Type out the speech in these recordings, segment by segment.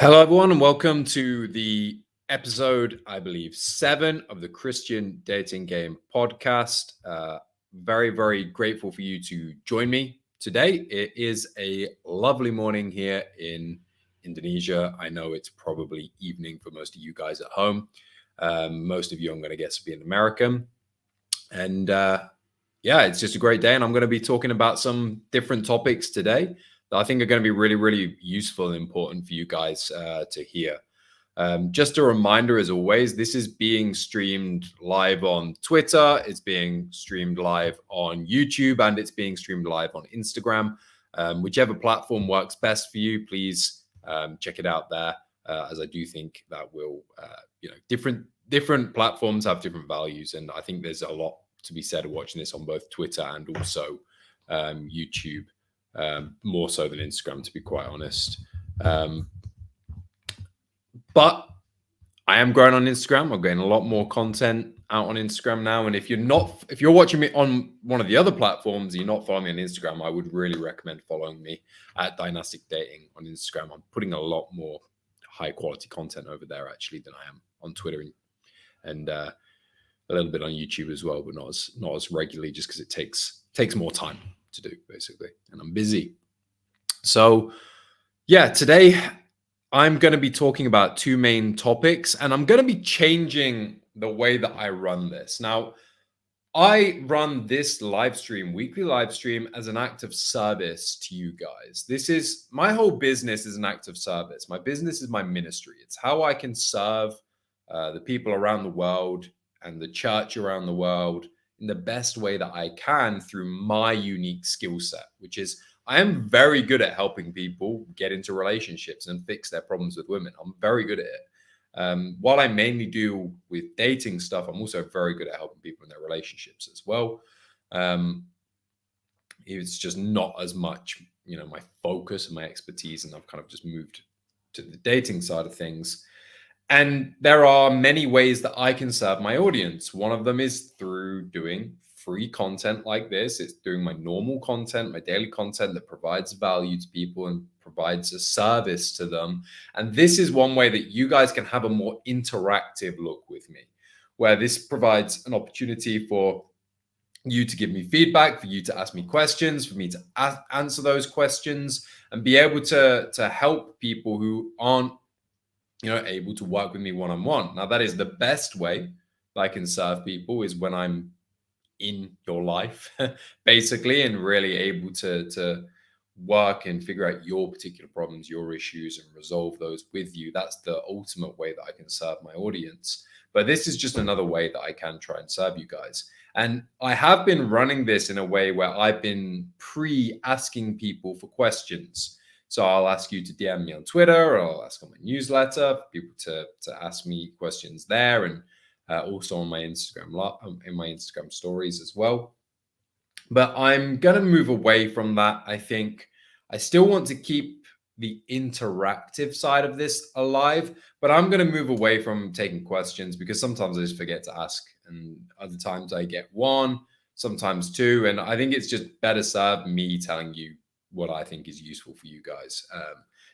Hello, everyone, and welcome to the episode, I believe, 7 of the Christian Dating Game podcast. Very, very grateful for you to join me today. It is a lovely morning here in Indonesia. I know it's probably evening for most of you guys at home. Most of you, I'm going to guess, will be in America. And yeah, it's just a great day. And I'm going to be talking about some different topics today that I think are going to be really, really useful and important for you guys to hear. Just a reminder, as always, this is being streamed live on Twitter, it's being streamed live on YouTube, and it's being streamed live on Instagram. Whichever platform works best for you, please check it out there, as I do think that will, different platforms have different values, and I think there's a lot to be said of watching this on both Twitter and also YouTube. More so than Instagram, to be quite honest. But I am growing on Instagram. I'm getting a lot more content out on Instagram now. And if you're watching me on one of the other platforms, you're not following me on Instagram, I would really recommend following me at Dynastic Dating on Instagram. I'm putting a lot more high quality content over there actually than I am on Twitter and a little bit on YouTube as well, but not as regularly, just because it takes more time to do, basically, and I'm busy. So yeah, today I'm going to be talking about two main topics, and I'm going to be changing the way that I run this. Now, I run this weekly live stream, as an act of service to you guys. This is my whole business is an act of service. My business is my ministry. It's how I can serve the people around the world and the church around the world in the best way that I can through my unique skill set, which is I am very good at helping people get into relationships and fix their problems with women. I'm very good at it. While I mainly do with dating stuff, I'm also very good at helping people in their relationships as well. It's just not as much, my focus and my expertise, and I've kind of just moved to the dating side of things. And there are many ways that I can serve my audience. One of them is through doing free content like this. It's doing my normal content, my daily content that provides value to people and provides a service to them. And this is one way that you guys can have a more interactive look with me, where this provides an opportunity for you to give me feedback, for you to ask me questions, for me to answer those questions, and be able to help people who aren't able to work with me one-on-one. Now, that is the best way that I can serve people, is when I'm in your life, basically, and really able to work and figure out your particular problems, your issues, and resolve those with you. That's the ultimate way that I can serve my audience. But this is just another way that I can try and serve you guys. And I have been running this in a way where I've been pre-asking people for questions. So I'll ask you to DM me on Twitter, or I'll ask on my newsletter for people to ask me questions there, and also on my Instagram, in my Instagram stories as well. But I'm going to move away from that. I think I still want to keep the interactive side of this alive, but I'm going to move away from taking questions, because sometimes I just forget to ask, and other times I get one, sometimes two, and I think it's just better served me telling you what I think is useful for you guys.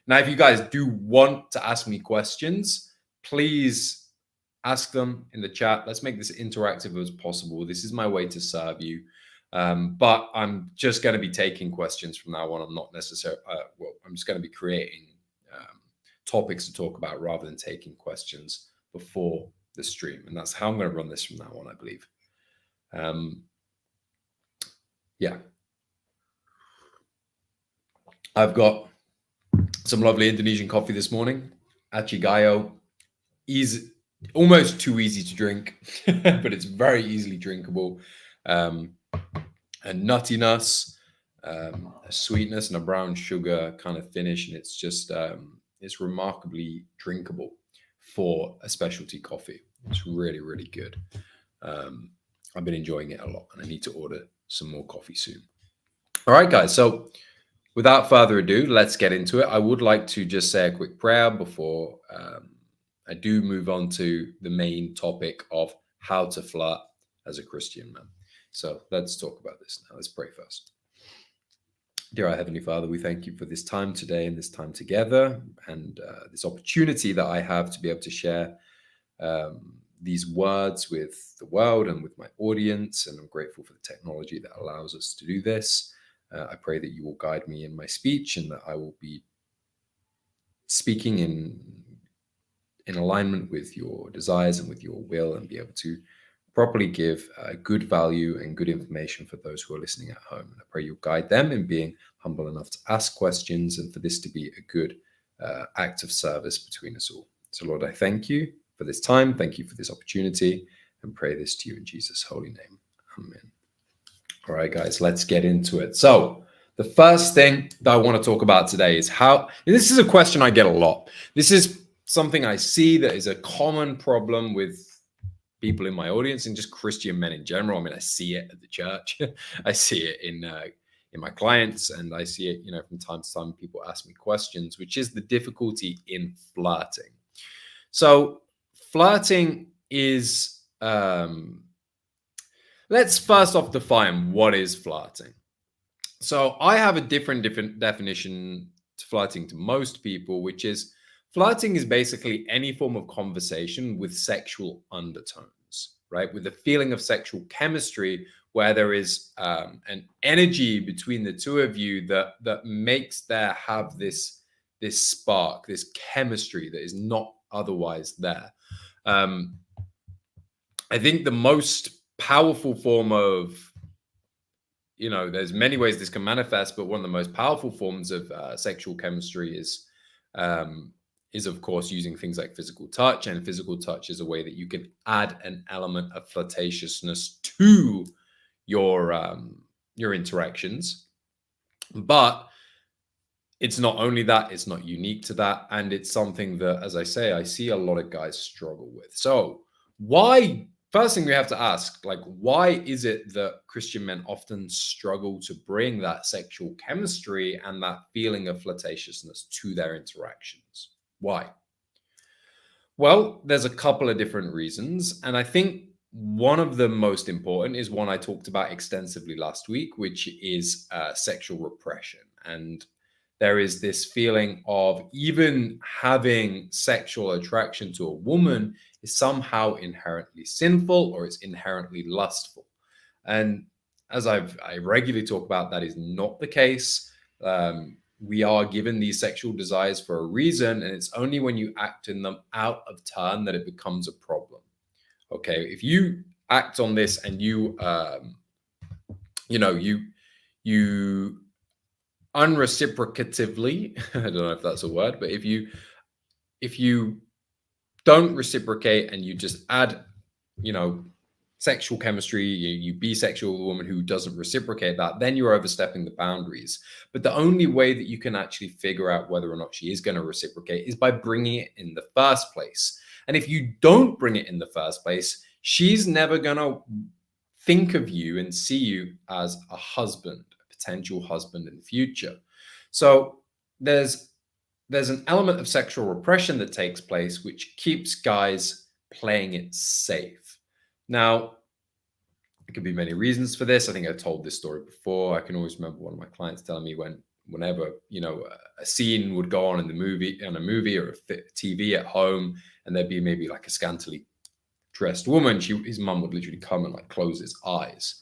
Now, if you guys do want to ask me questions, please ask them in the chat. Let's make this interactive as possible. This is my way to serve you. But I'm just going to be taking questions from now on. I'm not necessarily, I'm just going to be creating topics to talk about rather than taking questions before the stream. And that's how I'm going to run this from now on, I believe. Yeah. I've got some lovely Indonesian coffee this morning. Achigayo. Easy, almost too easy to drink, but it's very easily drinkable. A nuttiness, a sweetness, and a brown sugar kind of finish. And it's just, it's remarkably drinkable for a specialty coffee. It's really, really good. I've been enjoying it a lot, and I need to order some more coffee soon. All right, guys. So without further ado, let's get into it. I would like to just say a quick prayer before I do move on to the main topic of how to flirt as a Christian man. So let's talk about this now. Let's pray first. Dear our Heavenly Father, we thank you for this time today and this time together, and this opportunity that I have to be able to share these words with the world and with my audience. And I'm grateful for the technology that allows us to do this. I pray that you will guide me in my speech and that I will be speaking in alignment with your desires and with your will, and be able to properly give good value and good information for those who are listening at home. And I pray you'll guide them in being humble enough to ask questions, and for this to be a good act of service between us all. So, Lord, I thank you for this time. Thank you for this opportunity, and pray this to you in Jesus' holy name. Amen. All right, guys, let's get into it. So, the first thing that I want to talk about today is how, this is a question I get a lot. This is something I see that is a common problem with people in my audience and just Christian men in general. I mean, I see it at the church. I see it in my clients, and I see it, from time to time. People ask me questions, which is the difficulty in flirting. So, flirting is. Let's first off define what is flirting. So, I have a different definition to flirting to most people, which is flirting is basically any form of conversation with sexual undertones, right? With a feeling of sexual chemistry, where there is an energy between the two of you that makes there have this spark, this chemistry that is not otherwise there. I think the most powerful form of, there's many ways this can manifest, but one of the most powerful forms of sexual chemistry is of course using things like physical touch. And physical touch is a way that you can add an element of flirtatiousness to your interactions. But it's not only that, it's not unique to that, and it's something that, as I say, I see a lot of guys struggle with. So first thing we have to ask, why is it that Christian men often struggle to bring that sexual chemistry and that feeling of flirtatiousness to their interactions? Why? Well, there's a couple of different reasons. And I think one of the most important is one I talked about extensively last week, which is sexual repression. And there is this feeling of even having sexual attraction to a woman is somehow inherently sinful, or it's inherently lustful. And as I regularly talk about, that is not the case. We are given these sexual desires for a reason, and it's only when you act in them out of turn that it becomes a problem. Okay, if you act on this and you unreciprocatively, I don't know if that's a word, but if you don't reciprocate and you just add, sexual chemistry, you be sexual with a woman who doesn't reciprocate that, then you're overstepping the boundaries. But the only way that you can actually figure out whether or not she is going to reciprocate is by bringing it in the first place. And if you don't bring it in the first place, she's never going to think of you and see you as a husband, a potential husband in the future. So there's an element of sexual repression that takes place, which keeps guys playing it safe. Now, there could be many reasons for this. I think I've told this story before. I can always remember one of my clients telling me whenever a scene would go on in a movie or a TV at home, and there'd be maybe like a scantily dressed woman, his mum would literally come and close his eyes,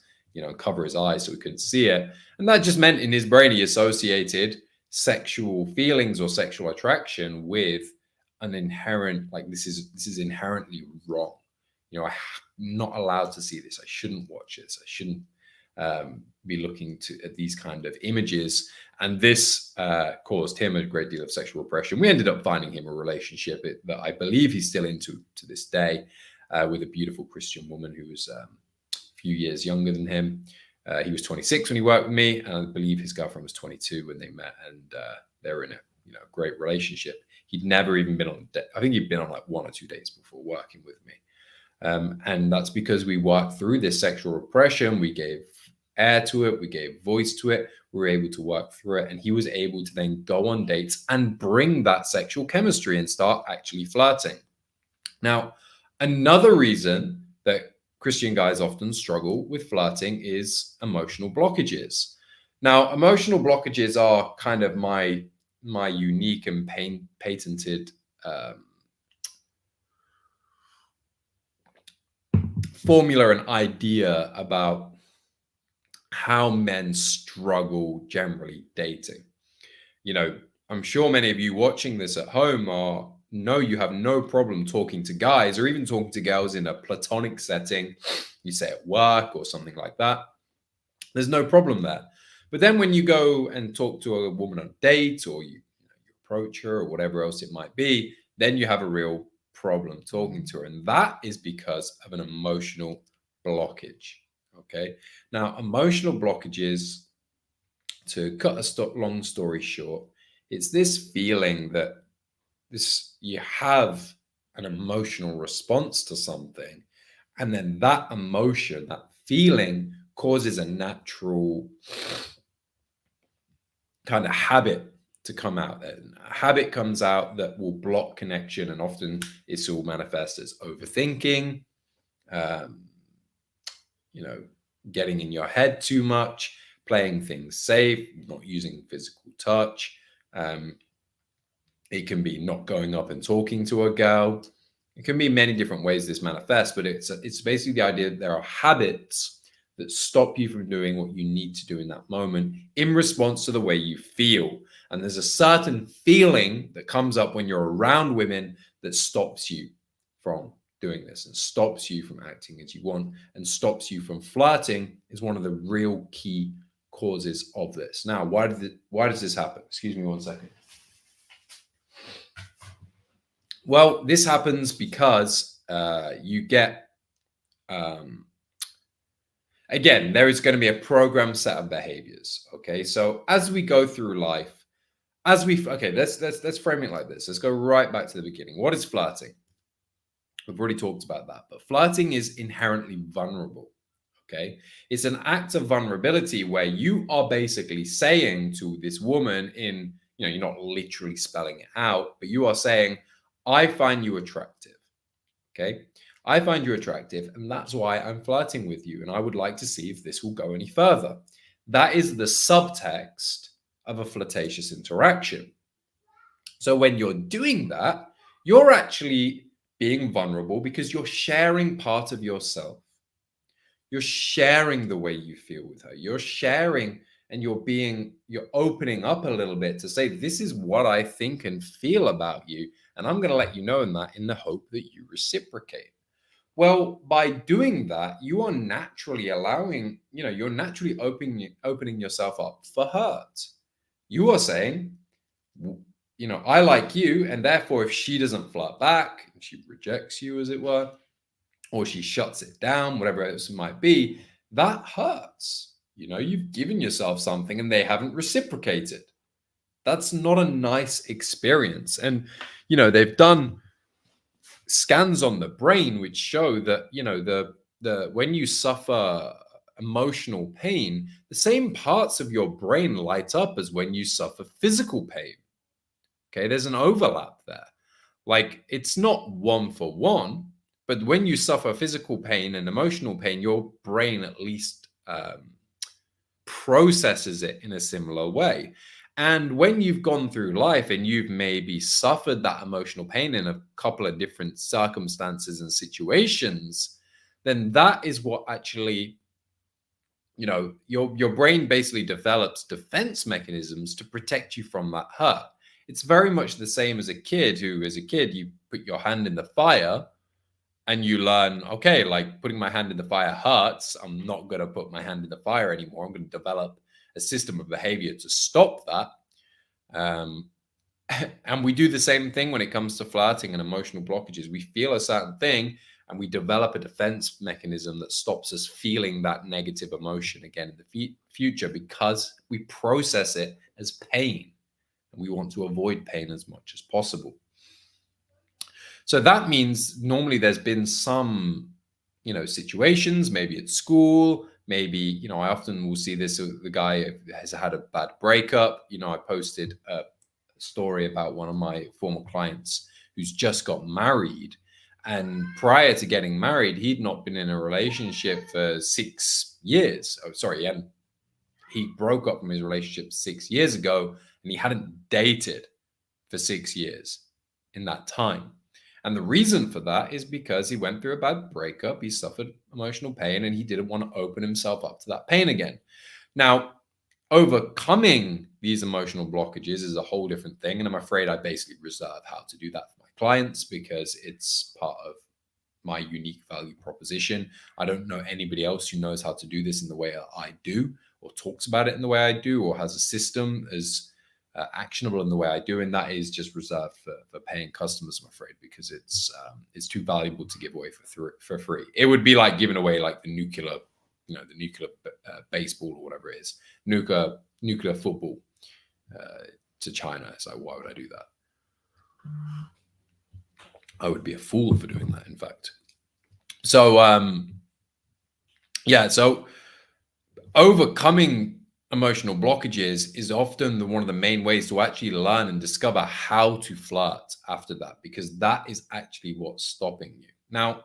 cover his eyes so he couldn't see it. And that just meant in his brain he associated sexual feelings or sexual attraction with an inherent, this is inherently wrong. I'm not allowed to see this. I shouldn't watch this. I shouldn't be looking at these kind of images. And this caused him a great deal of sexual repression. We ended up finding him a relationship that I believe he's still into to this day, with a beautiful Christian woman who was a few years younger than him. He was 26 when he worked with me, and I believe his girlfriend was 22 when they met, and they were in a great relationship. He'd never even been on a date. I think he'd been on 1 or 2 dates before working with me. And that's because we worked through this sexual repression. We gave air to it. We gave voice to it. We were able to work through it. And he was able to then go on dates and bring that sexual chemistry and start actually flirting. Now, another reason that Christian guys often struggle with flirting is emotional blockages. Now, emotional blockages are kind of my unique and patented formula and idea about how men struggle generally dating. You know, I'm sure many of you watching this at home are know you have no problem talking to guys or even talking to girls in a platonic setting, you say at work or something like that. There's no problem there. But then when you go and talk to a woman on a date or you approach her or whatever else it might be, then you have a real problem talking to her. And that is because of an emotional blockage. Okay. Now, emotional blockages, to cut a long story short, it's this feeling that you have an emotional response to something, and then that emotion, that feeling causes a natural kind of habit to come out. And a habit comes out that will block connection, and often it's all manifest as overthinking, um, you know, getting in your head too much, playing things safe, not using physical touch. It can be not going up and talking to a girl. It can be many different ways this manifests, but it's basically the idea that there are habits that stop you from doing what you need to do in that moment in response to the way you feel. And there's a certain feeling that comes up when you're around women that stops you from doing this and stops you from acting as you want and stops you from flirting is one of the real key causes of this. Now, why does this happen? Excuse me one second. Well, this happens because you get, again, there is going to be a program set of behaviors. Okay, so as we go through life, let's frame it like this. Let's go right back to the beginning. What is flirting? We've already talked about that, but flirting is inherently vulnerable. Okay, it's an act of vulnerability where you are basically saying to this woman, you're not literally spelling it out, but you are saying, I find you attractive. Okay. I find you attractive, and that's why I'm flirting with you. And I would like to see if this will go any further. That is the subtext of a flirtatious interaction. So when you're doing that, you're actually being vulnerable because you're sharing part of yourself. You're sharing the way you feel with her. You're sharing and you're opening up a little bit to say, this is what I think and feel about you. And I'm going to let you know in the hope that you reciprocate. Well, by doing that, you are naturally you're naturally opening yourself up for hurt. You are saying, I like you. And therefore, if she doesn't flirt back, if she rejects you, as it were, or she shuts it down, whatever else it might be, that hurts. You've given yourself something and they haven't reciprocated. That's not a nice experience. And, they've done scans on the brain which show that, the when you suffer emotional pain, the same parts of your brain light up as when you suffer physical pain. Okay, there's an overlap there. Like, it's not one for one, but when you suffer physical pain and emotional pain, your brain at least processes it in a similar way. And when you've gone through life and you've maybe suffered that emotional pain in a couple of different circumstances and situations, then that is what actually, your brain basically develops defense mechanisms to protect you from that hurt. It's very much the same as a kid you put your hand in the fire and you learn, okay, like putting my hand in the fire hurts. I'm not going to put my hand in the fire anymore. I'm going to develop a system of behavior to stop that. And we do the same thing when it comes to flirting and emotional blockages. We feel a certain thing and we develop a defense mechanism that stops us feeling that negative emotion again in the future because we process it as pain. And we want to avoid pain as much as possible. So that means normally there's been some, situations, maybe at school, maybe, I often will see this, the guy has had a bad breakup. I posted a story about one of my former clients who's just got married. And prior to getting married, he'd not been in a relationship for 6 years. Oh, sorry. And he broke up from his relationship 6 years ago, and he hadn't dated for 6 years in that time. And the reason for that is because he went through a bad breakup, he suffered emotional pain, and he didn't want to open himself up to that pain again. Now, overcoming these emotional blockages is a whole different thing. And I'm afraid I basically reserve how to do that for my clients because it's part of my unique value proposition. I don't know anybody else who knows how to do this in the way I do, or talks about it in the way I do, or has a system as actionable in the way I do. And that is just reserved for paying customers, I'm afraid, because it's too valuable to give away for free. It would be like giving away like the nuclear baseball or whatever it is, nuclear football to China. It's like, why would I do that? I would be a fool for doing that, in fact. So, so overcoming emotional blockages is often one of the main ways to actually learn and discover how to flirt after that, because that is actually what's stopping you. Now,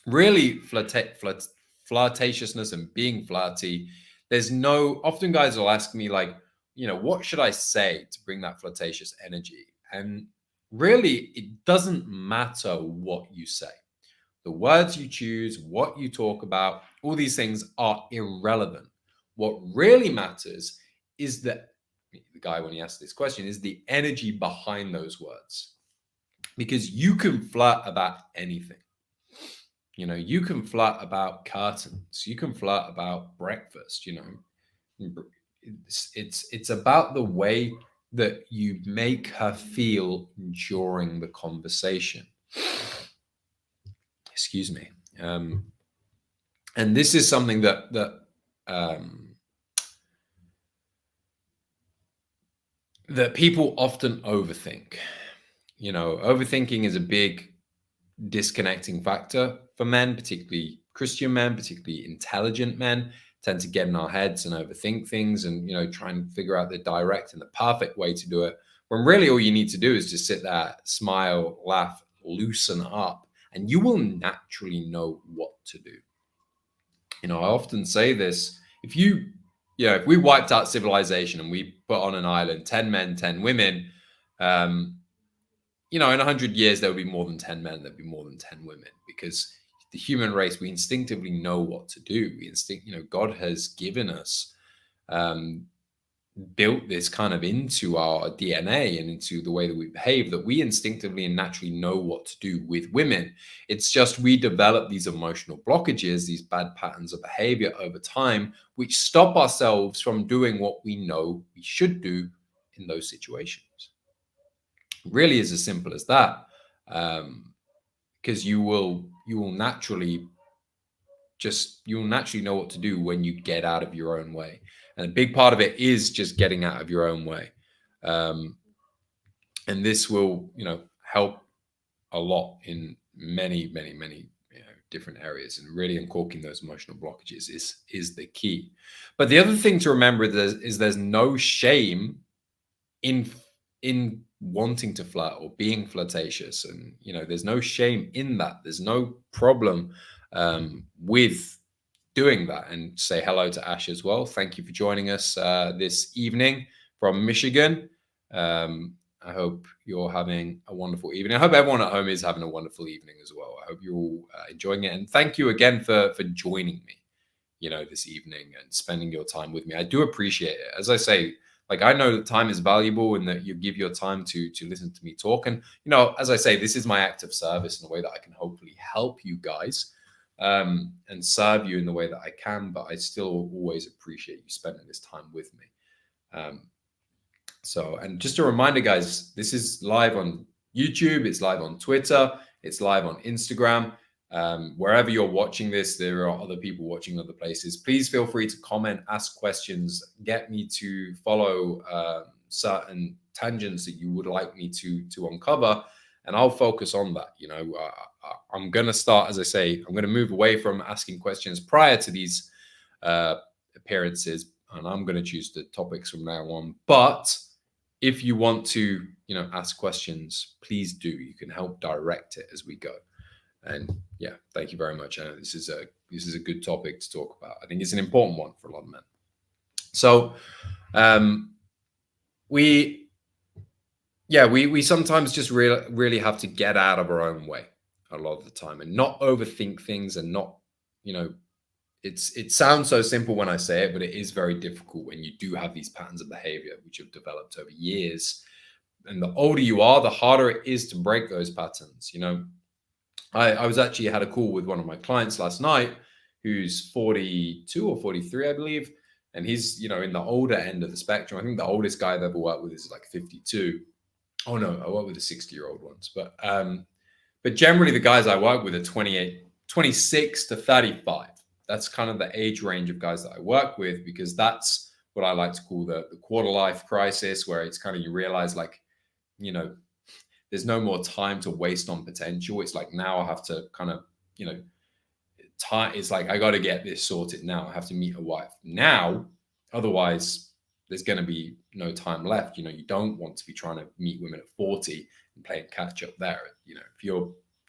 really, flirtatiousness and being flirty, often guys will ask me like, what should I say to bring that flirtatious energy? And really, it doesn't matter what you say. The words you choose, what you talk about, all these things are irrelevant. What really matters is the guy, when he asked this question, is the energy behind those words. Because you can flirt about anything. You can flirt about curtains. You can flirt about breakfast. It's about the way that you make her feel during the conversation. Excuse me. And this is something that people often overthink. Overthinking is a big disconnecting factor for men, particularly Christian men, particularly intelligent men, tend to get in our heads and overthink things and, try and figure out the direct and the perfect way to do it. When really all you need to do is just sit there, smile, laugh, loosen up, and you will naturally know what to do. I often say this, if we wiped out civilization and we put on an island 10 men, 10 women, in 100 years, there would be more than 10 men, there'd be more than 10 women, because the human race, we instinctively know what to do. God has given us, built this kind of into our DNA and into the way that we behave, that we instinctively and naturally know what to do with women. It's just we develop these emotional blockages, these bad patterns of behavior over time, which stop ourselves from doing what we know we should do in those situations. It really is as simple as that, because you will naturally know what to do when you get out of your own way. And a big part of it is just getting out of your own way. And this will, help a lot in many, many, many different areas. And really uncorking those emotional blockages is the key. But the other thing to remember is there's no shame in wanting to flirt or being flirtatious. And, there's no shame in that. There's no problem with doing that. And say hello to Ash as well. Thank you for joining us this evening from Michigan. I hope you're having a wonderful evening. I hope everyone at home is having a wonderful evening as well. I hope you're all enjoying it. And thank you again for joining me, this evening and spending your time with me. I do appreciate it. As I say, I know that time is valuable and that you give your time to listen to me talk. And, as I say, this is my act of service in a way that I can hopefully help you guys and serve you in the way that I can, but I still always appreciate you spending this time with me. And just a reminder, guys, this is live on YouTube, it's live on Twitter, it's live on Instagram. Wherever you're watching this, there are other people watching other places. Please feel free to comment, ask questions, get me to follow certain tangents that you would like me to uncover, and I'll focus on that. I'm going to start, as I say, I'm going to move away from asking questions prior to these appearances, and I'm going to choose the topics from now on. But if you want to, ask questions, please do. You can help direct it as we go. And yeah, thank you very much. This is a good topic to talk about. I think it's an important one for a lot of men. So we we sometimes just really have to get out of our own way a lot of the time and not overthink things, and not, you know, it sounds so simple when I say it, but it is very difficult when you do have these patterns of behavior which have developed over years. And the older you are, the harder it is to break those patterns. You know, I was actually had a call with one of my clients last night who's 42 or 43, I believe. And he's, you know, in the older end of the spectrum. I think the oldest guy I've ever worked with is like 52. Oh no, I work with the 60-year-old ones. But generally the guys I work with are 28, 26 to 35. That's kind of the age range of guys that I work with, because that's what I like to call the quarter life crisis, where it's kind of, you realize, like, you know, there's no more time to waste on potential. It's like, now I have to kind of, you know, time. It's like, I got to get this sorted now. I have to meet a wife now. Otherwise, there's going to be no time left. You know, you don't want to be trying to meet women at 40 and playing catch up there. You know, if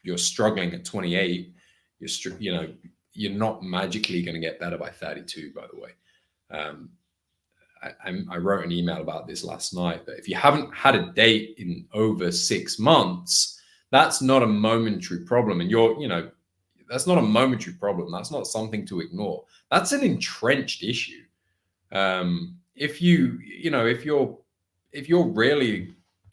you're struggling at 28, you know, you're not magically going to get better by 32, by the way. I wrote an email about this last night, but if you haven't had a date in over 6 months, that's not a momentary problem. And you know, that's not a momentary problem. That's not something to ignore. That's an entrenched issue. If you know, if you're really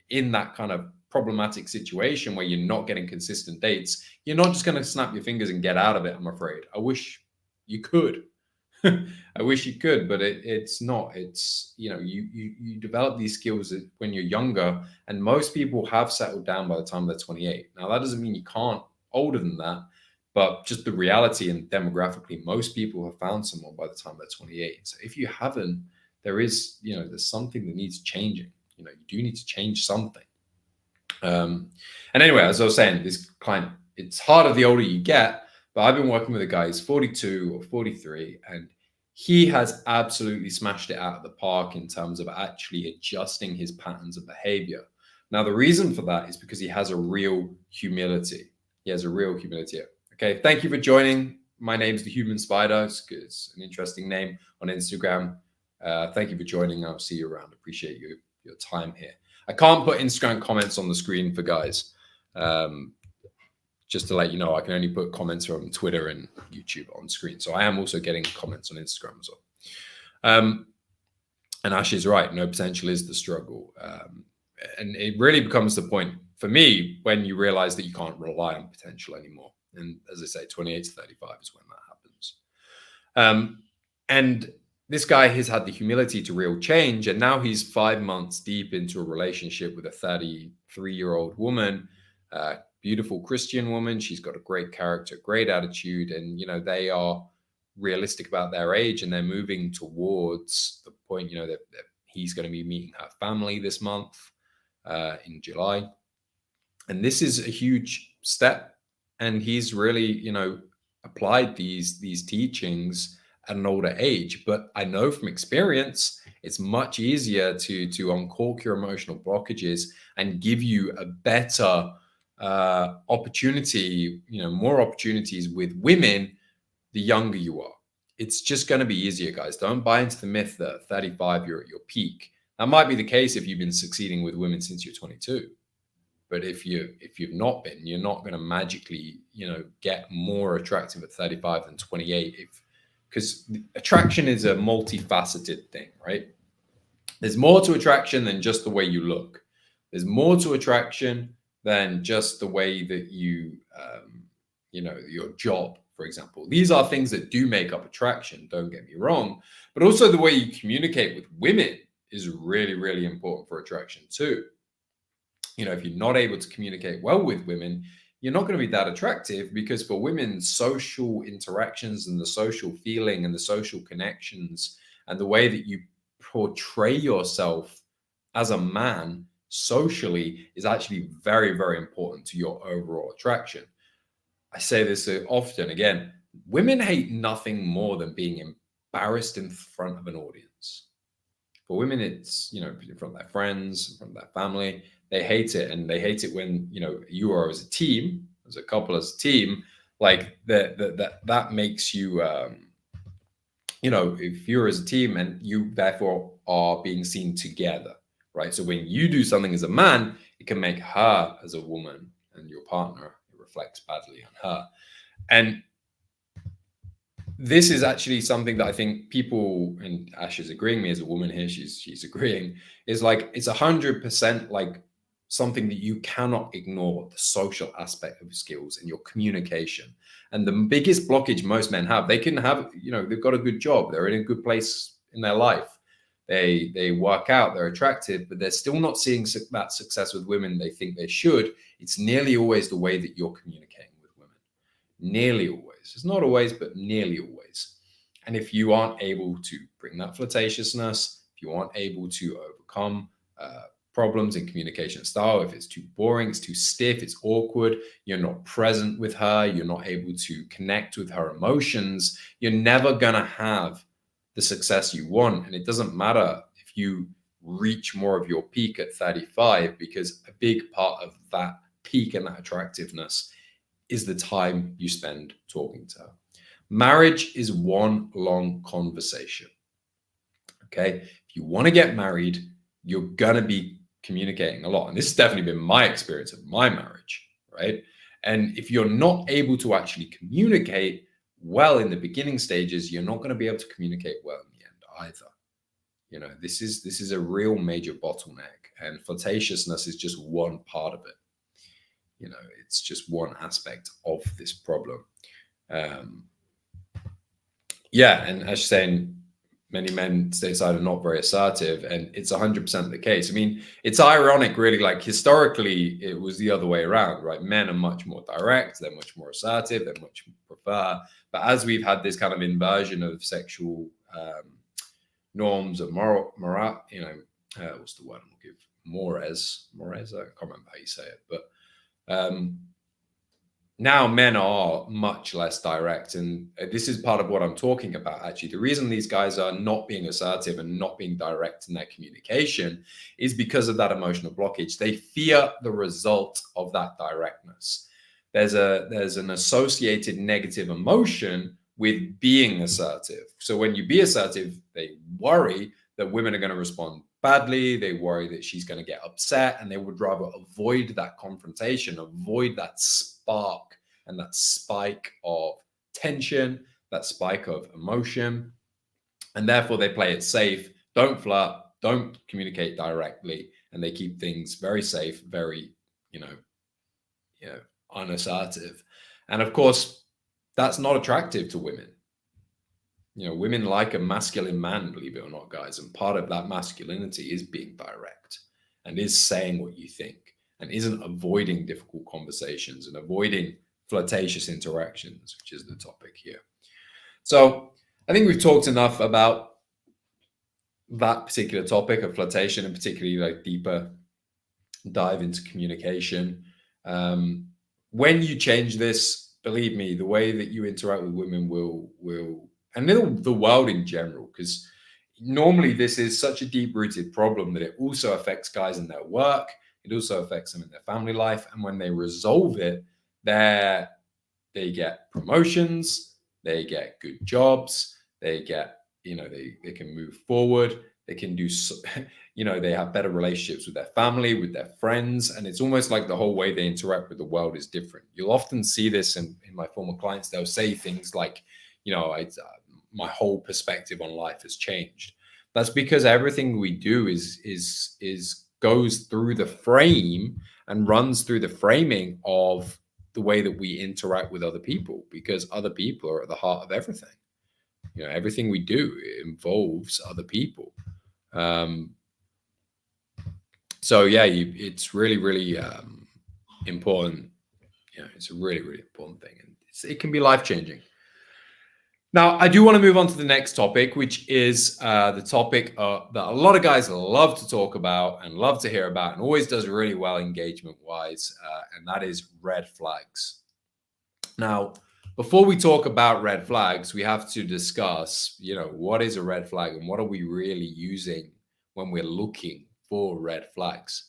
in that kind of problematic situation where you're not getting consistent dates, you're not just going to snap your fingers and get out of it. I'm afraid. I wish you could. I wish you could, but it's not. It's, you know, you develop these skills when you're younger, and most people have settled down by the time they're 28. Now, that doesn't mean you can't older than that, but just the reality, and demographically, most people have found someone by the time they're 28. So if you haven't, there is, you know, there's something that needs changing. You know, you do need to change something. And anyway, as I was saying, this client, it's harder the older you get. But I've been working with a guy who's 42 or 43, and he has absolutely smashed it out of the park in terms of actually adjusting his patterns of behavior. Now, the reason for that is because he has a real humility. He has a real humility. Okay, thank you for joining. My name's the Human Spider. It's an interesting name on Instagram. Thank you for joining. I'll see you around. Appreciate your time here. I can't put Instagram comments on the screen for guys. Just to let you know, I can only put comments from Twitter and YouTube on screen. So I am also getting comments on Instagram as well. And Ash is right. No potential is the struggle. And it really becomes the point for me when you realize that you can't rely on potential anymore. And as I say, 28 to 35 is when that happens. And this guy has had the humility to real change. And now he's 5 months deep into a relationship with a 33-year-old woman, beautiful Christian woman. She's got a great character, great attitude. And, you know, they are realistic about their age, and they're moving towards the point, you know, that he's going to be meeting her family this month in July. And this is a huge step. And he's really, you know, applied these teachings at an older age. But I know from experience, it's much easier to uncork your emotional blockages and give you a better opportunity, you know, more opportunities with women the younger you are. It's just going to be easier, guys. Don't buy into the myth that at 35 you're at your peak. That might be the case if you've been succeeding with women since you're 22. But if you've not been, you're not going to magically, you know, get more attractive at 35 than 28. Because attraction is a multifaceted thing, right? There's more to attraction than just the way you look. There's more to attraction than just the way that you know, your job, for example. These are things that do make up attraction, don't get me wrong, but also the way you communicate with women is really, really important for attraction too. You know, if you're not able to communicate well with women, you're not going to be that attractive, because for women, social interactions and the social feeling and the social connections and the way that you portray yourself as a man socially is actually very, very important to your overall attraction. I say this often. Again, women hate nothing more than being embarrassed in front of an audience. For women, it's, you know, in front of their friends, in front of their family. They hate it, and they hate it when, you know, you are as a team, as a couple, as a team, like that makes you if you're as a team and you therefore are being seen together, right? So when you do something as a man, it can make her as a woman and your partner, it reflects badly on her. And this is actually something that I think people, and Ash is agreeing me as a woman here, she's agreeing, is like it's 100% like something that you cannot ignore, the social aspect of skills and your communication. And the biggest blockage most men have, they can have, they've got a good job, they're in a good place in their life. They work out, they're attractive, but they're still not seeing that success with women they think they should. It's nearly always the way that you're communicating with women. Nearly always. It's not always, but nearly always. And if you aren't able to bring that flirtatiousness, if you aren't able to overcome problems in communication style, if it's too boring, it's too stiff, it's awkward, you're not present with her, you're not able to connect with her emotions, you're never going to have the success you want. And it doesn't matter if you reach more of your peak at 35, because a big part of that peak and that attractiveness is the time you spend talking to her. Marriage is one long conversation. Okay. If you want to get married, you're going to be communicating a lot. And this has definitely been my experience of my marriage, right? And if you're not able to actually communicate well in the beginning stages, you're not going to be able to communicate well in the end either. This is a real major bottleneck, and flirtatiousness is just one part of it. It's just one aspect of this problem. And as saying, many men stateside are not very assertive, and it's 100% the case. I mean, it's ironic, really. Like historically, it was the other way around, right? Men are much more direct, they're much more assertive, they're much more prefer. But as we've had this kind of inversion of sexual norms of moral, what's the word I'm gonna give? Mores. I can't remember how you say it, but now men are much less direct, and this is part of what I'm talking about. Actually, the reason these guys are not being assertive and not being direct in their communication is because of that emotional blockage. They fear the result of that directness. There's an associated negative emotion with being assertive. So when you be assertive, they worry that women are going to respond badly. They worry that she's going to get upset, and they would rather avoid that confrontation, avoid that spark and that spike of tension, that spike of emotion. And therefore they play it safe, don't flirt, don't communicate directly, and they keep things very safe, very, unassertive. And of course, that's not attractive to women. Women like a masculine man, believe it or not, guys. And part of that masculinity is being direct and is saying what you think and isn't avoiding difficult conversations and avoiding flirtatious interactions, which is the topic here. So I think we've talked enough about that particular topic of flirtation, and particularly like deeper dive into communication. When you change this, believe me, the way that you interact with women will and the world in general, because normally this is such a deep-rooted problem that it also affects guys in their work. It also affects them in their family life. And when they resolve it, they get promotions, they get good jobs, they get, they can move forward, they can do, they have better relationships with their family, with their friends. And it's almost like the whole way they interact with the world is different. You'll often see this in my former clients. They'll say things like, my whole perspective on life has changed. That's because everything we do is goes through the frame and runs through the framing of the way that we interact with other people, because other people are at the heart of everything. Everything we do involves other people. So yeah, it's really, really important. It's a really, really important thing, and it can be life-changing. Now, I do want to move on to the next topic, which is the topic that a lot of guys love to talk about and love to hear about, and always does really well engagement-wise, and that is red flags. Now, before we talk about red flags, we have to discuss, what is a red flag and what are we really using when we're looking for red flags?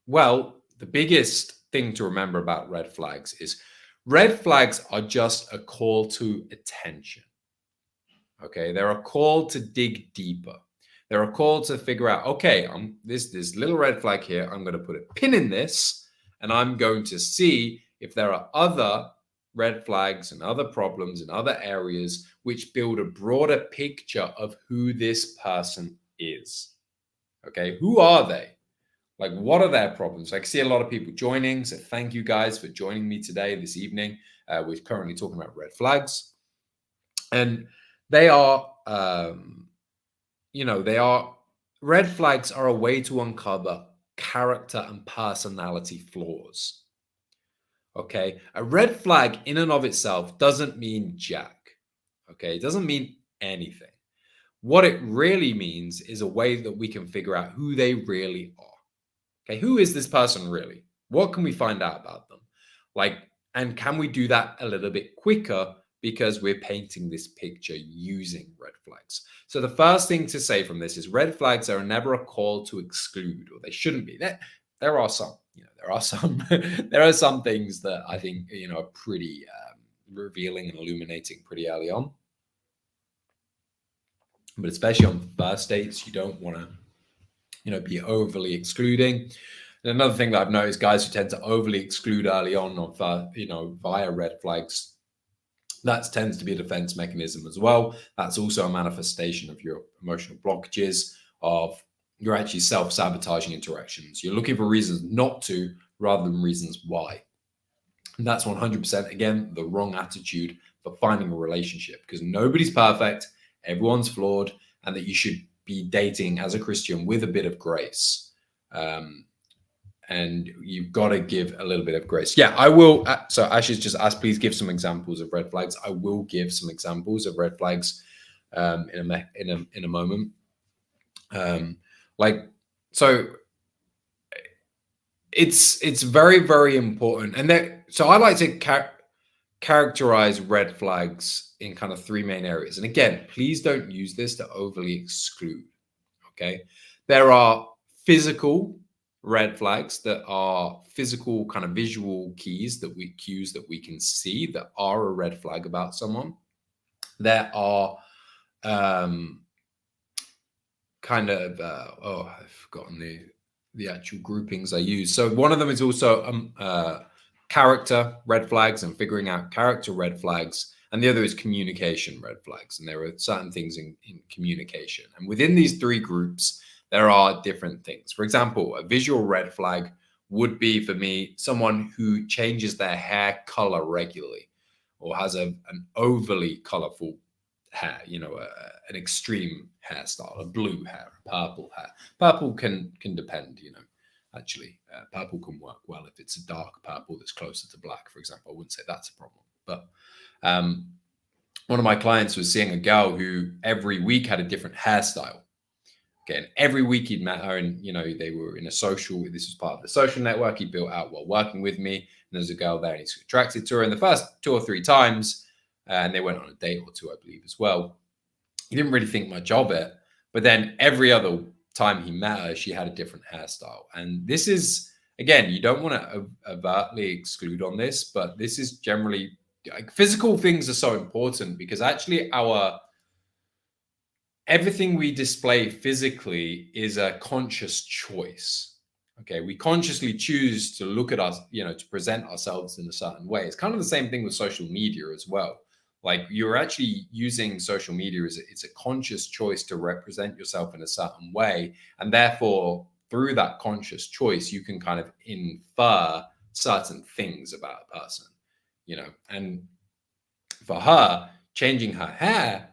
Well, the biggest thing to remember about red flags is red flags are just a call to attention. Okay, they're a call to dig deeper. They're a call to figure out, okay, this little red flag here. I'm going to put a pin in this, and I'm going to see if there are other red flags and other problems in other areas which build a broader picture of who this person is. Okay, who are they? Like, what are their problems? I can see a lot of people joining. So, thank you guys for joining me today, this evening. We're currently talking about red flags, and they are, they are red flags are a way to uncover character and personality flaws. Okay, a red flag in and of itself doesn't mean jack. Okay, it doesn't mean anything. What it really means is a way that we can figure out who they really are. Okay, who is this person really? What can we find out about them? Like, and can we do that a little bit quicker because we're painting this picture using red flags? So the first thing to say from this is red flags are never a call to exclude, or they shouldn't be. There are some, there are some, there are some things that I think are pretty revealing and illuminating pretty early on. But especially on first dates, you don't want to be overly excluding. And another thing that I've noticed, guys who tend to overly exclude early on of via red flags, that tends to be a defense mechanism as well. That's also a manifestation of your emotional blockages, of you're actually self-sabotaging interactions. You're looking for reasons not to rather than reasons why. And that's 100%, again, the wrong attitude for finding a relationship, because nobody's perfect, everyone's flawed, and that you should be dating as a Christian with a bit of grace. And you've got to give a little bit of grace. Yeah, I will. So Ashley's just asked, please give some examples of red flags. I will give some examples of red flags in a moment. So it's very, very important. And so I like to characterize red flags in kind of three main areas. And again, please don't use this to overly exclude. Okay, there are physical red flags that are physical kind of visual cues that we can see that are a red flag about someone. There are kind of I've forgotten the actual groupings I use. So one of them is also character red flags and figuring out character red flags, and the other is communication red flags. And there are certain things in communication, and within these three groups there are different things. For example, a visual red flag would be, for me, someone who changes their hair color regularly or has an overly colorful hair, an extreme hairstyle, a blue hair, a purple hair. Purple can depend, actually. Purple can work well if it's a dark purple that's closer to black, for example. I wouldn't say that's a problem. But one of my clients was seeing a girl who every week had a different hairstyle. Okay, and every week he'd met her, and they were in this was part of the social network he built out while working with me. And there's a girl there, and he's attracted to her. And the first 2 or 3 times, and they went on a date or two, I believe, as well. He didn't really think much of it, but then every other time he met her, she had a different hairstyle. And this is, again, you don't want to overtly exclude on this, but this is generally, like, physical things are so important because actually everything we display physically is a conscious choice. Okay, we consciously choose to look at us, to present ourselves in a certain way. It's kind of the same thing with social media as well. Like, you're actually using social media it's a conscious choice to represent yourself in a certain way, and therefore through that conscious choice you can kind of infer certain things about a person. And for her, changing her hair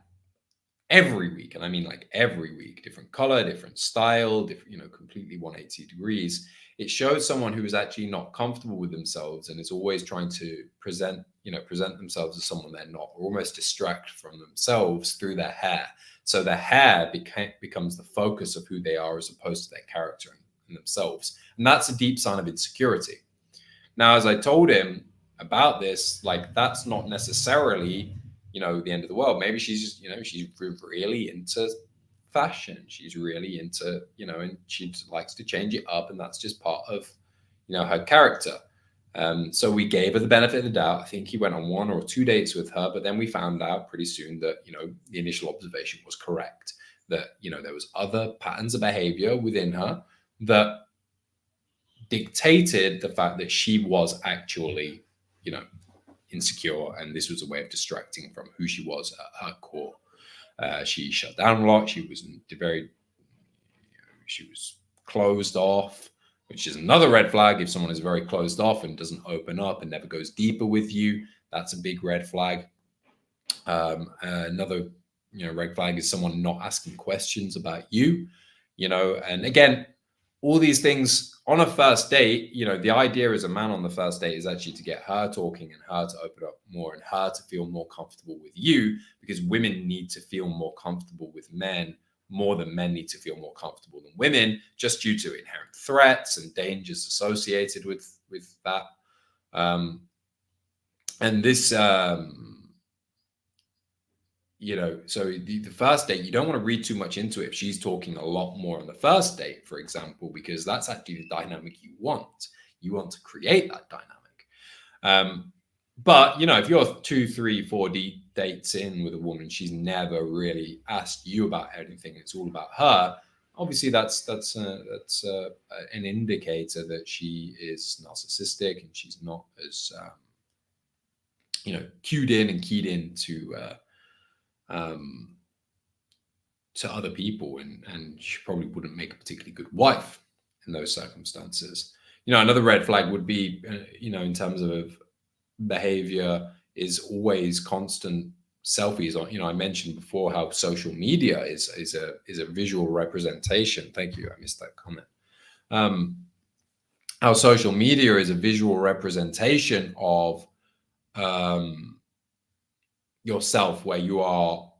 every week, and I mean like every week, different color, different style, different, completely 180 degrees, it shows someone who is actually not comfortable with themselves and is always trying to present themselves as someone they're not, or almost distract from themselves through their hair. So their hair becomes the focus of who they are as opposed to their character and themselves. And that's a deep sign of insecurity. Now, as I told him about this, like, that's not necessarily the end of the world. Maybe she's just, she's really into fashion. She's really into, and she likes to change it up, and that's just part of, her character. So we gave her the benefit of the doubt. I think he went on 1 or 2 dates with her, but then we found out pretty soon that, the initial observation was correct, that, there was other patterns of behavior within her that dictated the fact that she was actually, insecure. And this was a way of distracting from who she was at her core. She shut down a lot. She was closed off, which is another red flag. If someone is very closed off and doesn't open up and never goes deeper with you, that's a big red flag. Another, red flag is someone not asking questions about you, and again, all these things on a first date, the idea as a man on the first date is actually to get her talking and her to open up more and her to feel more comfortable with you, because women need to feel more comfortable with men more than men need to feel more comfortable than women, just due to inherent threats and dangers associated with that. And this, so the first date, you don't want to read too much into it if she's talking a lot more on the first date, for example, because that's actually the dynamic you want. You want to create that dynamic. But, if you're 2, 3, 4 dates in with a woman, she's never really asked you about anything. It's all about her. Obviously, that's an indicator that she is narcissistic and she's not as, cued in and keyed in to other people, and she probably wouldn't make a particularly good wife in those circumstances. Another red flag would be, in terms of behavior, is always constant selfies on. I mentioned before how social media is a visual representation. Thank you, I missed that comment. How social media is a visual representation of yourself, where you are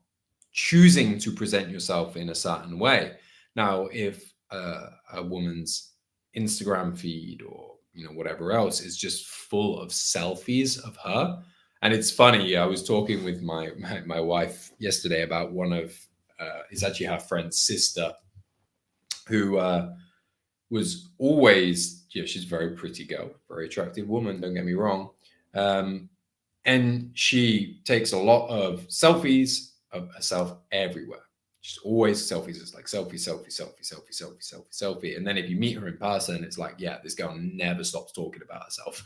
choosing to present yourself in a certain way. Now, if a woman's Instagram feed or whatever else is just full of selfies of her, and it's funny, I was talking with my wife yesterday about one of it's actually her friend's sister, who was always, she's a very pretty girl, very attractive woman, don't get me wrong, and she takes a lot of selfies of herself everywhere. She's always selfies. It's like selfie, selfie, selfie, selfie, selfie, selfie, selfie. And then if you meet her in person, it's like, yeah, this girl never stops talking about herself.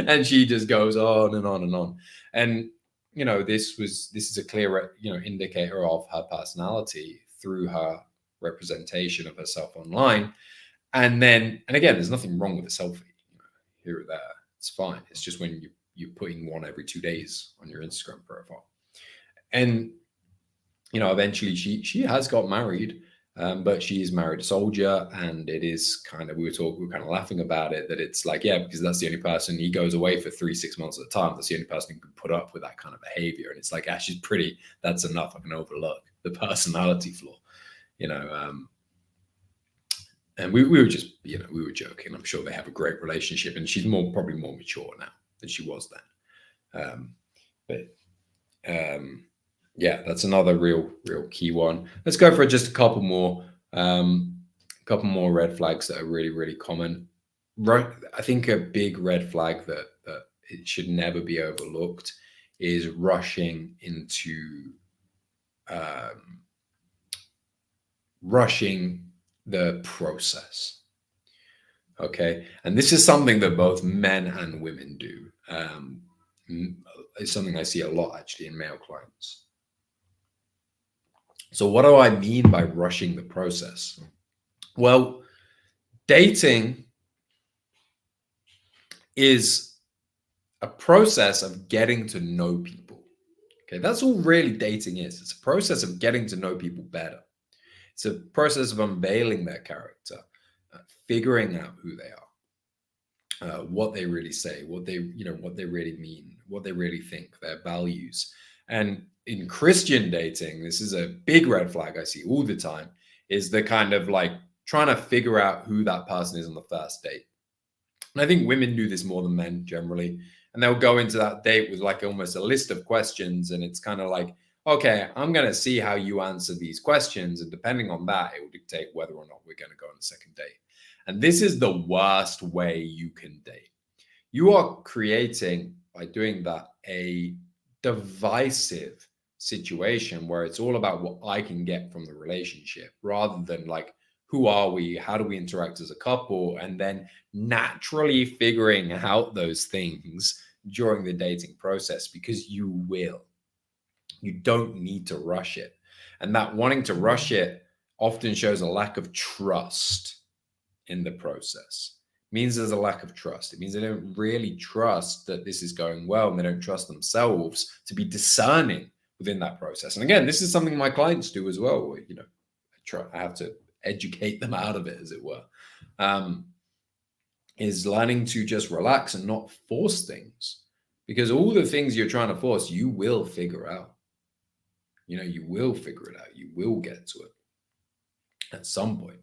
And she just goes on and on and on. And, this is a clear, indicator of her personality through her representation of herself online. And again, there's nothing wrong with a selfie, here or there. It's fine. It's just when you're putting one every 2 days on your Instagram profile. And, eventually she has got married, but she is married a soldier, and it is kind of, we were kind of laughing about it, that it's like, yeah, because that's the only person, he goes away for 3-6 months at a time. That's the only person who can put up with that kind of behavior. And it's like, she's pretty, that's enough. I can overlook the personality flaw, and we were just, we were joking. I'm sure they have a great relationship, and she's probably more mature now than she was then. Yeah, that's another real key one. Let's go for just a couple more red flags that are really, really common. Right, I think a big red flag that it should never be overlooked is rushing the process. Okay, and this is something that both men and women do. It's something I see a lot actually in male clients. So what do I mean by rushing the process? Well, dating is a process of getting to know people. Okay, that's all really dating is. It's a process of getting to know people better. It's a process of unveiling their character, figuring out who they are, what they really say, what they really mean, what they really think, their values. And in Christian dating, this is a big red flag I see all the time, is the kind of like trying to figure out who that person is on the first date. And I think women do this more than men generally. And they'll go into that date with like almost a list of questions. And it's kind of like, okay, I'm going to see how you answer these questions. And depending on that, it will dictate whether or not we're going to go on a second date. And this is the worst way you can date. you are creating, by doing that, a divisive situation where it's all about what I can get from the relationship rather than like, who are we? How do we interact as a couple? And then naturally figuring out those things during the dating process, because you will. You don't need to rush it. And that wanting to rush it often shows a lack of trust in the process. It means there's a lack of trust. It means they don't really trust that this is going well, and they don't trust themselves to be discerning within that process. And again, this is something my clients do as well. Where, I have to educate them out of it, as it were. Is learning to just relax and not force things, because all the things you're trying to force, you will figure out. You will figure it out. You will get to it at some point.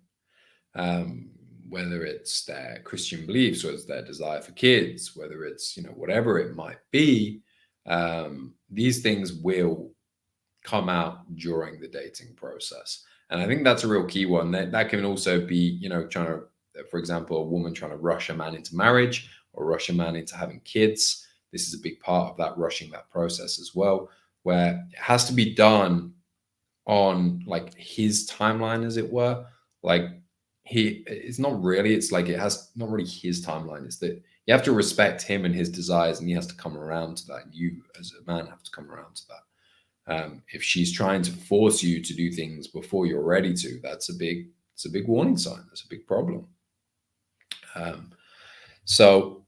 Whether it's their Christian beliefs, or it's their desire for kids, whether it's, whatever it might be, these things will come out during the dating process. And I think that's a real key one. That can also be, trying to, for example, a woman trying to rush a man into marriage or rush a man into having kids. This is a big part of that, rushing that process as well, where it has to be done on like his timeline, as it were. Like it's not really, it's like, it has not really his timeline. It's that you have to respect him and his desires, and he has to come around to that. And you as a man have to come around to that. If she's trying to force you to do things before you're ready to, it's a big warning sign. That's a big problem. So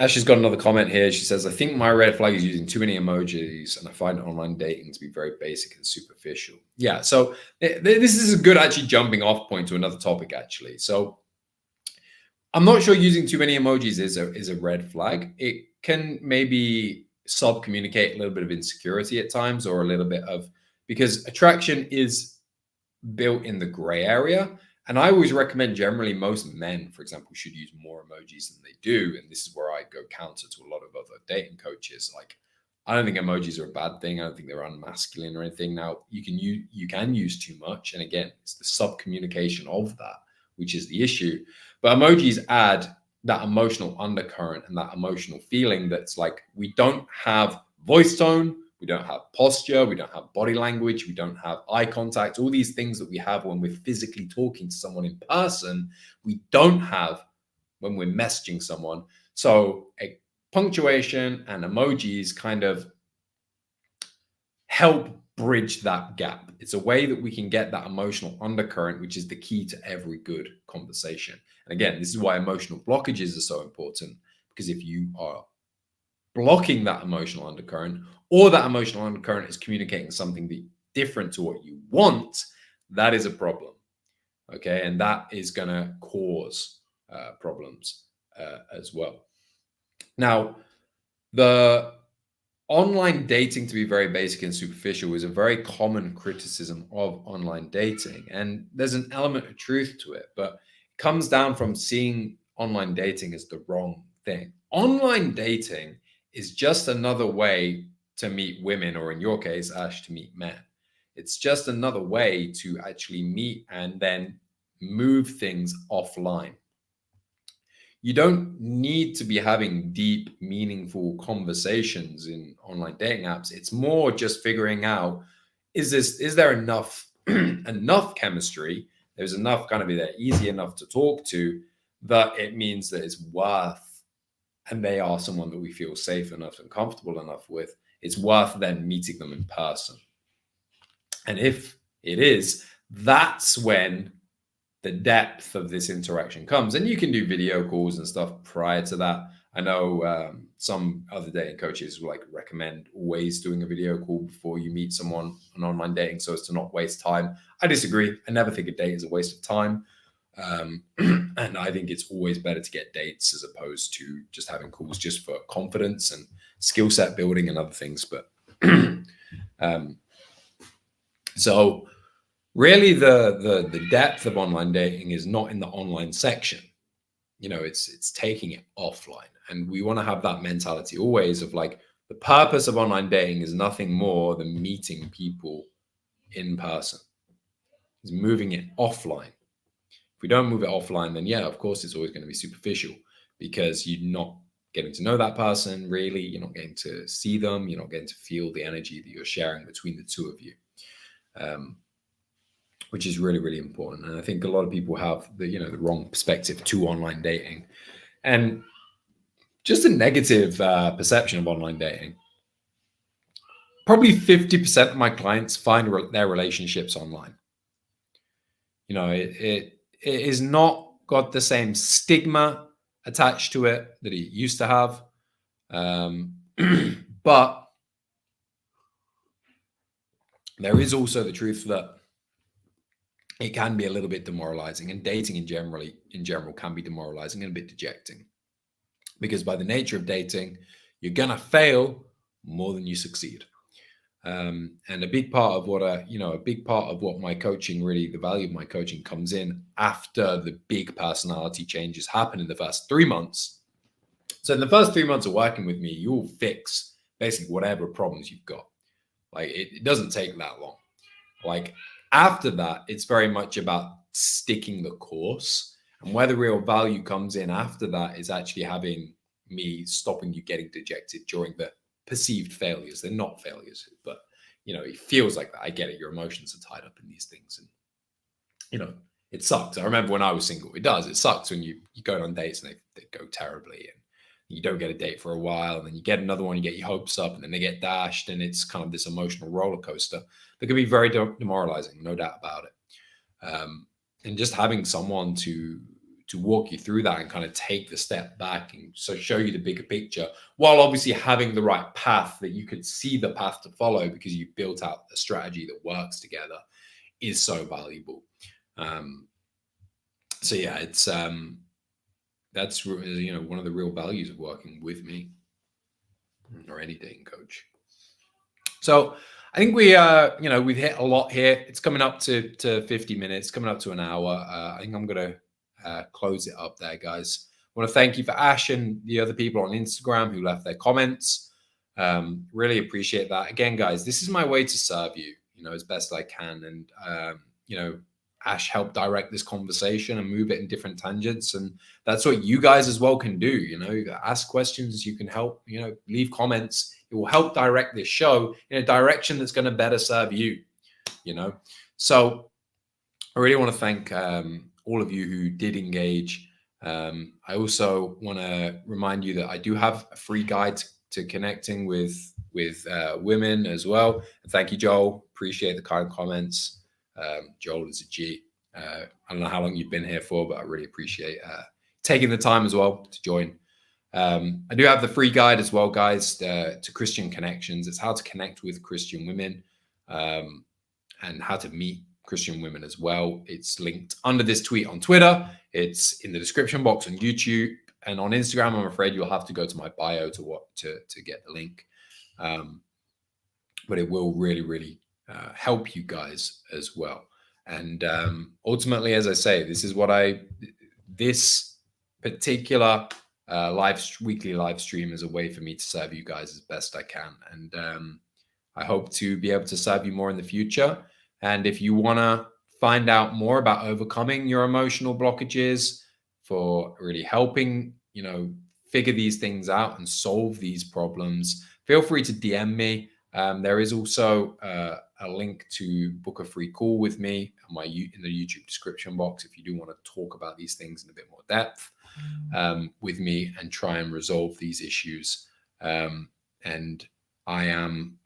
Ashley's got another comment here. She says, I think my red flag is using too many emojis, and I find online dating to be very basic and superficial. Yeah, so this is a good actually jumping off point to another topic, actually. So I'm not sure using too many emojis is a red flag. It can maybe sub-communicate a little bit of insecurity at times, or a little bit of, because attraction is built in the gray area. And I always recommend, generally, most men, for example, should use more emojis than they do. And this is where I go counter to a lot of other dating coaches. Like, I don't think emojis are a bad thing. I don't think they're unmasculine or anything. Now, you can use too much. And again, it's the sub-communication of that, which is the issue. But emojis add that emotional undercurrent and that emotional feeling that's like, we don't have voice tone, we don't have posture, we don't have body language, we don't have eye contact, all these things that we have when we're physically talking to someone in person, we don't have when we're messaging someone. So a punctuation and emojis kind of help bridge that gap. It's a way that we can get that emotional undercurrent, which is the key to every good conversation. And again, this is why emotional blockages are so important, because if you are blocking that emotional undercurrent, or that emotional undercurrent is communicating something different to what you want, that is a problem. Okay. And that is going to cause problems as well. Now, the online dating to be very basic and superficial is a very common criticism of online dating. And there's an element of truth to it, but it comes down from seeing online dating as the wrong thing. Online dating is just another way to meet women, or in your case, Ash, to meet men. It's just another way to actually meet and then move things offline. You don't need to be having deep, meaningful conversations in online dating apps. It's more just figuring out, is there enough enough chemistry? There's enough kind of, they're easy enough to talk to, that it means that it's worth, and they are someone that we feel safe enough and comfortable enough with, it's worth then meeting them in person. And if it is, that's when the depth of this interaction comes. And you can do video calls and stuff prior to that. I know some other dating coaches will recommend always doing a video call before you meet someone on online dating, so as to not waste time. I disagree. I never think a date is a waste of time. And I think it's always better to get dates as opposed to just having calls just for confidence and skill set building and other things. But so really the depth of online dating is not in the online section. It's taking it offline. And we want to have that mentality always of like, the purpose of online dating is nothing more than meeting people in person. It's moving it offline. If we don't move it offline, then yeah, of course, it's always going to be superficial, because you're not getting to know that person really. You're not getting to see them. You're not getting to feel the energy that you're sharing between the two of you, which is really, really important. And I think a lot of people have the wrong perspective to online dating, and just a negative perception of online dating. Probably 50% of my clients find their relationships online. It is not got the same stigma attached to it that it used to have. But there is also the truth that it can be a little bit demoralizing, and dating in general can be demoralizing and a bit dejecting, because by the nature of dating, you're gonna fail more than you succeed. And a big part of what my coaching, really the value of my coaching, comes in after the big personality changes happen in the first 3 months. So in the first 3 months of working with me, you'll fix basically whatever problems you've got. Like it doesn't take that long. Like after that, it's very much about sticking the course. And where the real value comes in after that is actually having me stopping you getting dejected during the perceived failures. They're not failures, but it feels like that. I get it. Your emotions are tied up in these things, and it sucks. I remember when I was single, it sucks when you go on dates and they go terribly, and you don't get a date for a while, and then you get another one, you get your hopes up, and then they get dashed, and it's kind of this emotional roller coaster that can be very demoralizing, no doubt about it. And just having someone to walk you through that and kind of take the step back and so show you the bigger picture, while obviously having the right path, that you could see the path to follow because you've built out a strategy that works together, is so valuable. So yeah, it's that's one of the real values of working with me or any dating coach. So I think we've hit a lot here. It's coming up to 50 minutes, coming up to an hour. I think I'm gonna close it up there, guys. I want to thank you for Ash and the other people on Instagram who left their comments. Really appreciate that. Again, guys, this is my way to serve you, as best I can. And Ash helped direct this conversation and move it in different tangents. And that's what you guys as well can do. Ask questions, you can help, leave comments. It will help direct this show in a direction that's going to better serve you, So I really want to thank all of you who did engage. I also want to remind you that I do have a free guide to connecting with women as well. And thank you, Joel. Appreciate the kind comments. Joel is a G. I don't know how long you've been here for, but I really appreciate taking the time as well to join. I do have the free guide as well, guys, to Christian connections. It's how to connect with Christian women and how to meet Christian women as well. It's linked under this tweet on Twitter. It's in the description box on YouTube, and on Instagram, I'm afraid you'll have to go to my bio to get the link. But it will really, really help you guys as well. And ultimately, as I say, this particular weekly live stream is a way for me to serve you guys as best I can. And I hope to be able to serve you more in the future. And if you want to find out more about overcoming your emotional blockages, for really helping, figure these things out and solve these problems, feel free to DM me. There is also a link to book a free call with me in the YouTube description box if you do want to talk about these things in a bit more depth with me and try and resolve these issues. And I am,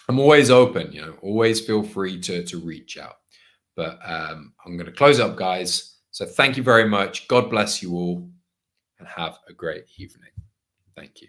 I'm always open, always feel free to reach out. But I'm going to close up, guys. So thank you very much. God bless you all and have a great evening. Thank you.